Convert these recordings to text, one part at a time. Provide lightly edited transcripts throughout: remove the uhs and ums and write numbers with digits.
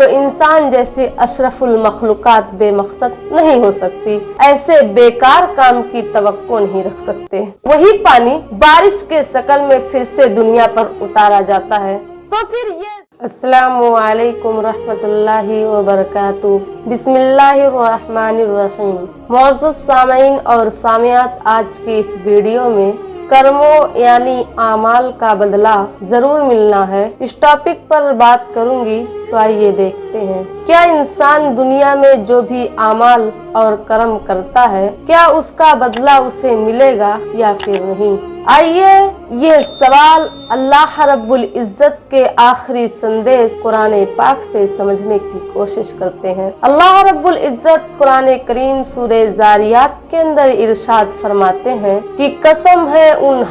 تو इंसान जैसे अशरफुल मखलूकात बेमकसद नहीं हो सकती। ऐसे बेकार काम की तवक्को नहीं रख सकते। वही पानी बारिश के शक्ल में फिर से दुनिया पर उतारा जाता है। तो फिर ये अस्सलामु अलैकुम रहमतुल्लाहि व बरकातुहू। बिस्मिल्लाहिर्रहमानिर्रहीम। मुअज़्ज़ज़ सामीन और सामियात, आज की इस वीडियो में कर्मों यानी आमाल का बदला जरूर मिलना है, इस टॉपिक पर बात करूंगी। तो आइए देखते हैं, क्या इंसान दुनिया में जो भी आमाल और कर्म करता है, क्या उसका बदला उसे मिलेगा या फिर नहीं। आइए ये सवाल अल्लाह रब्बुल इज्जत के आखिरी संदेश कुरान पाक से समझने की कोशिश करते हैं। अल्लाह रब्बुल इज्जत कुरान करीम सूरे जारियात के अंदर इरशाद फरमाते हैं कि कसम है उन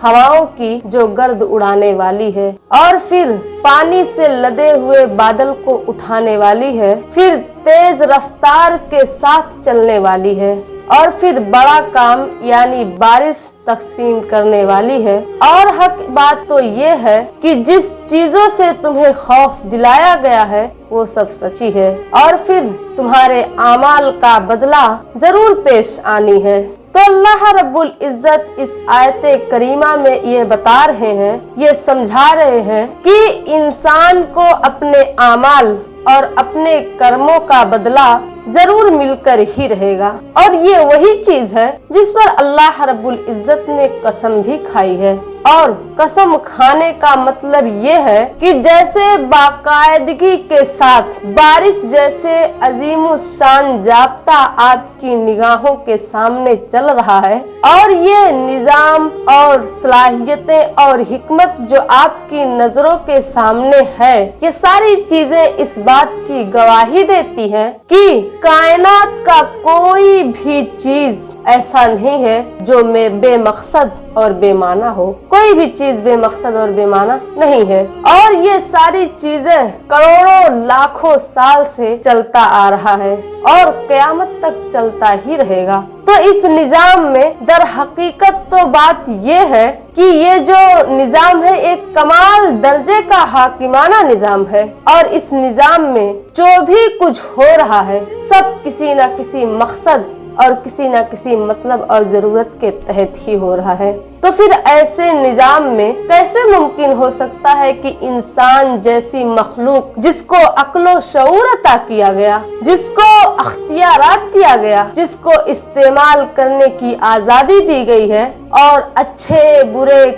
हवाओं की जो गर्द उड़ाने वाली है और फिर पानी से लदे हुए बादल को उठाने वाली है, फिर तेज रफ्तार के साथ चलने वाली है और फिर बड़ा काम यानी बारिश तकसीम करने वाली है। और हक बात तो ये है कि जिस चीजों से तुम्हें खौफ दिलाया गया है वो सब सच्ची है और फिर तुम्हारे आमाल का बदला जरूर पेश आनी है। तो अल्लाह रब्बुल इज्जत इस आयत करीमा में ये बता रहे हैं, ये समझा रहे हैं कि इंसान को अपने आमाल और अपने कर्मों का बदला जरूर मिलकर ही रहेगा। और ये वही चीज है जिस पर अल्लाह रब्बुल इज्जत ने कसम भी खाई है। और कसम खाने का मतलब ये है कि जैसे बाकायदगी के साथ बारिश जैसे अजीमुशान जाब्ता आपकी निगाहों के सामने चल रहा है और ये निजाम और सलाहियतें और हिकमत जो आपकी नजरों के सामने है, ये सारी चीजें इस बात की गवाही देती हैं कि कायनात का कोई भी चीज ऐसा नहीं है जो में बेमकसद और बेमाना हो। कोई भी चीज बेमकसद और बेमाना नहीं है और ये सारी चीजें करोड़ों लाखों साल से चलता आ रहा है और क़यामत तक चलता ही रहेगा। तो इस निजाम में दर हकीकत तो बात ये है कि ये जो निजाम है एक कमाल दर्जे का हाकिमाना निजाम है और इस निजाम में जो भी कुछ हो रहा है सब किसी न किसी मकसद और किसी न किसी मतलब और जरूरत के तहत ही हो रहा है। तो फिर ऐसे निजाम में कैसे मुमकिन हो सकता है कि इंसान जैसी मखलूक जिसको अक्लो शऊर अता किया गया, जिसको अख्तियारात दिया गया, जिसको इस्तेमाल करने की आजादी दी गई है और अच्छे बुरे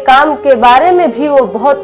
काम के बारे में भी वो बहुत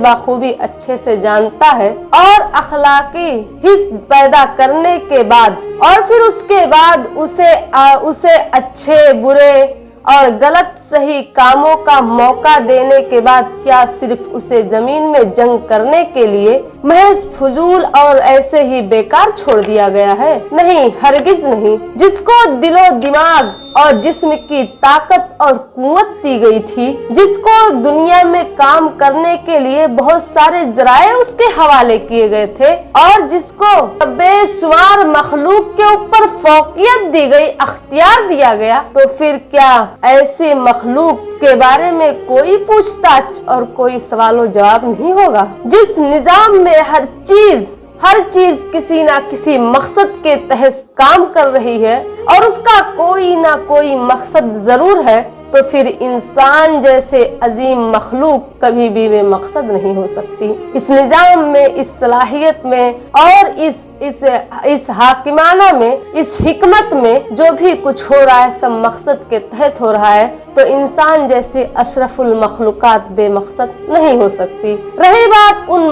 बाखूबी अच्छे से जानता है और अखलाकी हिस्स पैदा करने के बाद और फिर उसके बाद उसे अच्छे बुरे और गलत सही कामों का मौका देने के बाद क्या सिर्फ उसे जमीन में जंग करने के लिए महज फजूल और ऐसे ही बेकार छोड़ दिया गया है? नहीं, हरगिज नहीं। जिसको दिलो दिमाग और जिस्म की ताकत और कुव्वत दी गई थी, जिसको दुनिया में काम करने के लिए बहुत सारे जराए उसके हवाले किए गए थे और जिसको बेशुमार मखलूक के ऊपर फौकियत दी गई, अख्तियार दिया गया, तो फिर क्या ऐसे मखलूक के बारे में कोई पूछताछ और कोई सवालो जवाब नहीं होगा? जिस निजाम में हर चीज किसी ना किसी मकसद के तहत काम कर रही है और उसका कोई ना कोई मकसद जरूर है, तो फिर इंसान जैसे अजीम मखलूक कभी भी बेमकसद नहीं हो सकती। इस निजाम में, इस सलाहियत में और इस हाकिमाना में, इस हिकमत में जो भी कुछ हो रहा है सब मकसद के तहत हो रहा है। तो इंसान जैसे अशरफुल मखलूकात बेमकसद नहीं हो सकती। रही बात उन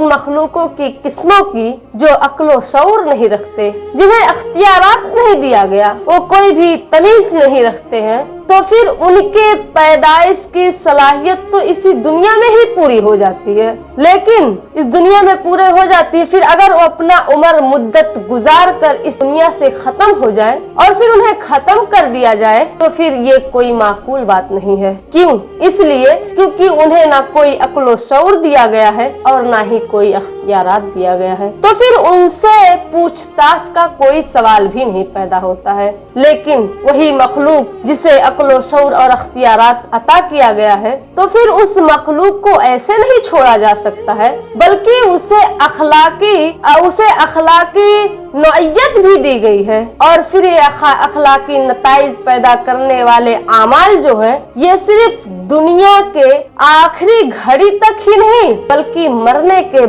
मखलूकों की किस्मों की जो अक्लो शऊर नहीं रखते, जिन्हें अख्तियारात नहीं दिया गया, वो कोई भी तमीज नहीं रखते हैं, तो फिर उनके पैदाइश की सलाहियत तो इसी दुनिया में ही पूरी हो जाती है। लेकिन इस दुनिया में पूरे हो जाती है, फिर अगर वो अपना उम्र मुद्दत गुजार कर इस दुनिया से खत्म हो जाए और फिर उन्हें खत्म कर दिया जाए, तो फिर ये कोई माकूल बात नहीं है। क्यों? इसलिए क्योंकि उन्हें ना कोई अक्लो शऊर दिया गया है और ना ही कोई अख्तियारात दिया गया है, तो फिर उनसे पूछताछ का कोई सवाल भी नहीं पैदा होता है। लेकिन वही मखलूक जिसे अक्लो शऊर और अख्तियारात अता किया गया है, तो तो फिर उस मखलूक को ऐसे नहीं छोड़ा जा सकता है, बल्कि उसे अखलाकी नौइयत भी दी गई है। और फिर ये अखलाकी नताइज पैदा करने वाले आमाल जो है, ये सिर्फ दुनिया के आखिरी घड़ी तक ही नहीं, बल्कि मरने के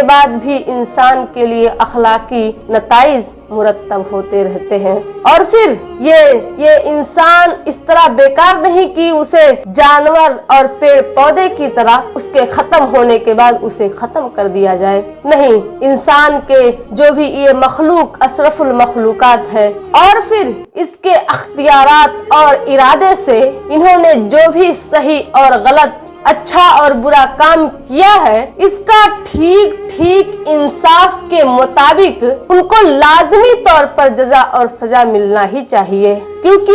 बाद भी इंसान के लिए अखलाकी नताइज मुरत्तब होते रहते हैं। और फिर ये इंसान इस तरह बेकार नहीं कि उसे जानवर और पेड़ पौधे की तरह उसके खत्म होने के बाद उसे खत्म कर दिया जाए। नहीं, इंसान के जो भी ये मखलूक अशरफुल मखलूकात है, और फिर इसके अख्तियारात और इरादे से इन्होंने जो भी सही और गलत, अच्छा और बुरा काम किया है, इसका ठीक इंसाफ के मुताबिक उनको लाजमी तौर पर जजा और सजा मिलना ही चाहिए, क्योंकि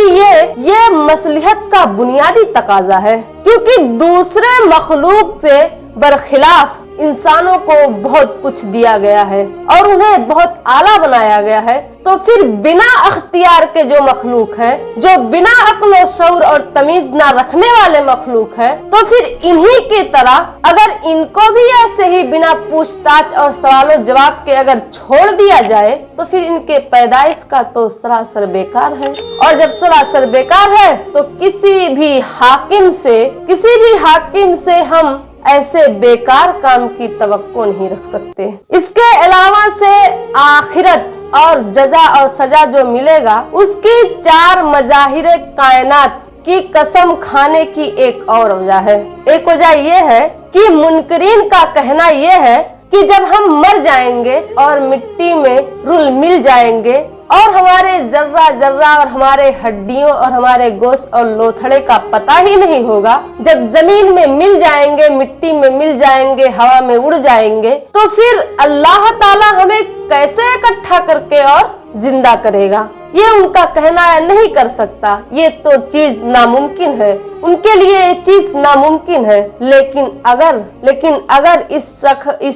ये मसलिहत का बुनियादी तकाजा है। क्योंकि दूसरे मखलूक से बरखिलाफ इंसानों को बहुत कुछ दिया गया है और उन्हें बहुत आला बनाया गया है, तो फिर बिना अख्तियार के जो मखलूक है, जो बिना अक्ल शऊर और तमीज ना रखने वाले मखलूक है, तो फिर इन्हीं की तरह अगर इनको भी ऐसे ही बिना पूछताछ और सवालों जवाब के अगर छोड़ दिया जाए, तो फिर इनके पैदाइश का तो सरासर बेकार है। और जब सरासर बेकार है, तो किसी भी हाकिम से हम ऐसे बेकार काम की तवक्को नहीं रख सकते। इसके अलावा से आखिरत और जजा और सजा जो मिलेगा, उसकी 4 मज़ाहिर कायनात की कसम खाने की एक और वजह है। एक वजह ये है कि मुनकरीन का कहना ये है कि जब हम मर जाएंगे और मिट्टी में रुल मिल जाएंगे और हमारे जर्रा और हमारे हड्डियों और हमारे गोश्त और लोथड़े का पता ही नहीं होगा, जब जमीन में मिल जाएंगे, मिट्टी में मिल जाएंगे, हवा में उड़ जाएंगे, तो फिर अल्लाह ताला हमें कैसे इकट्ठा करके और जिंदा करेगा? ये उनका कहना है, नहीं कर सकता, ये तो चीज नामुमकिन है, उनके लिए ये चीज नामुमकिन है। लेकिन अगर इस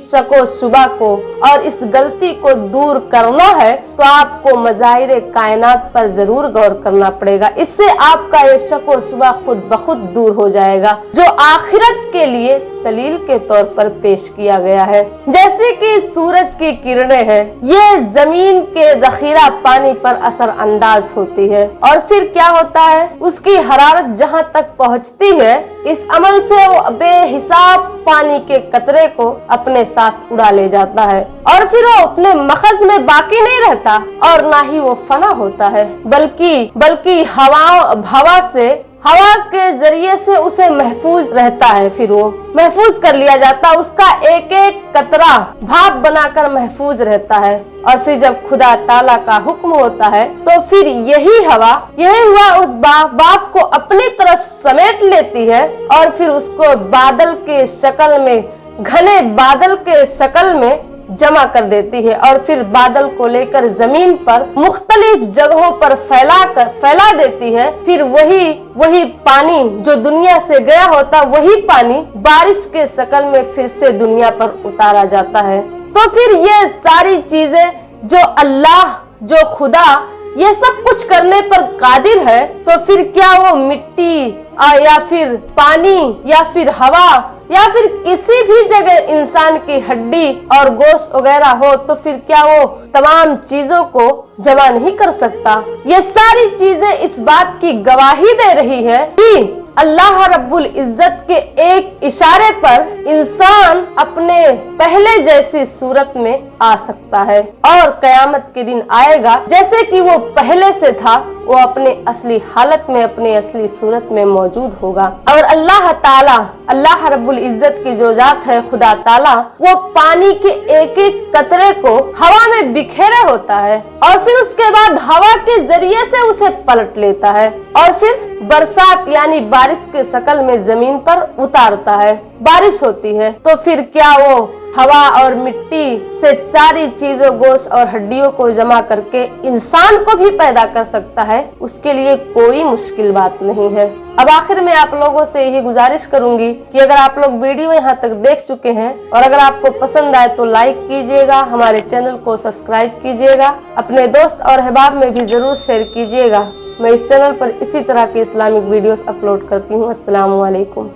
शको शुबा को और इस गलती को दूर करना है, तो आपको मज़ाहिर कायनात पर जरूर गौर करना पड़ेगा। इससे आपका ये शको शुबा खुद ब खुद दूर हो जाएगा, जो आखिरत के लिए दलील के तौर पर पेश किया गया है। जैसे कि सूरज की किरणें हैं, ये जमीन के जखीरा पानी पर असर अंदाज होती है, और फिर क्या होता है, उसकी हरारत जहां तक पहुंचती है, इस अमल से वो बेहिसाब पानी के कतरे को अपने साथ उड़ा ले जाता है, और फिर वो अपने मखज में बाकी नहीं रहता और ना ही वो फना होता है, बल्कि हवा के जरिए से उसे महफूज रहता है। फिर वो महफूज कर लिया जाता, उसका एक एक कतरा भाप बनाकर महफूज रहता है। और फिर जब खुदा ताला का हुक्म होता है, तो फिर यही हुआ उस भाप को अपनी तरफ समेट लेती है और फिर उसको बादल के शक्ल में, घने बादल के शक्ल में जमा कर देती है, और फिर बादल को लेकर जमीन पर मुख्तलिफ जगहों पर फैला देती है। फिर वही पानी जो दुनिया से गया होता, वही पानी बारिश के शक्ल में फिर से दुनिया पर उतारा जाता है। तो फिर ये सारी चीजें जो अल्लाह, जो खुदा ये सब कुछ करने पर कादिर है, तो फिर क्या वो मिट्टी या फिर पानी या फिर हवा या फिर किसी भी जगह इंसान की हड्डी और गोश्त वगैरह हो, तो फिर क्या वो तमाम चीजों को जमा नहीं कर सकता? ये सारी चीजें इस बात की गवाही दे रही है कि अल्लाह रब्बुल इज्जत के एक इशारे पर इंसान अपने पहले जैसी सूरत में आ सकता है, और कयामत के दिन आएगा जैसे कि वो पहले से था, वो अपने असली हालत में, अपने असली सूरत में मौजूद होगा। और अल्लाह रब्बुल इज्जत की जो जात है, खुदा ताला, वो पानी के एक एक कतरे को हवा में बिखेरे होता है, और फिर उसके बाद हवा के जरिए से उसे पलट लेता है, और फिर बरसात यानी बारिश के शक्ल में जमीन पर उतारता है, बारिश होती है। तो फिर क्या वो हवा और मिट्टी से सारी चीजों, गोश्त और हड्डियों को जमा करके इंसान को भी पैदा कर सकता है? उसके लिए कोई मुश्किल बात नहीं है। अब आखिर में आप लोगों से यही गुजारिश करूंगी कि अगर आप लोग वीडियो यहाँ तक देख चुके हैं और अगर आपको पसंद आए तो लाइक कीजिएगा, हमारे चैनल को सब्सक्राइब कीजिएगा, अपने दोस्त और अहबाब में भी जरूर शेयर कीजिएगा। میں اس چینل پر اسی طرح کے اسلامک ویڈیوز اپلوڈ کرتی ہوں۔ السلام علیکم۔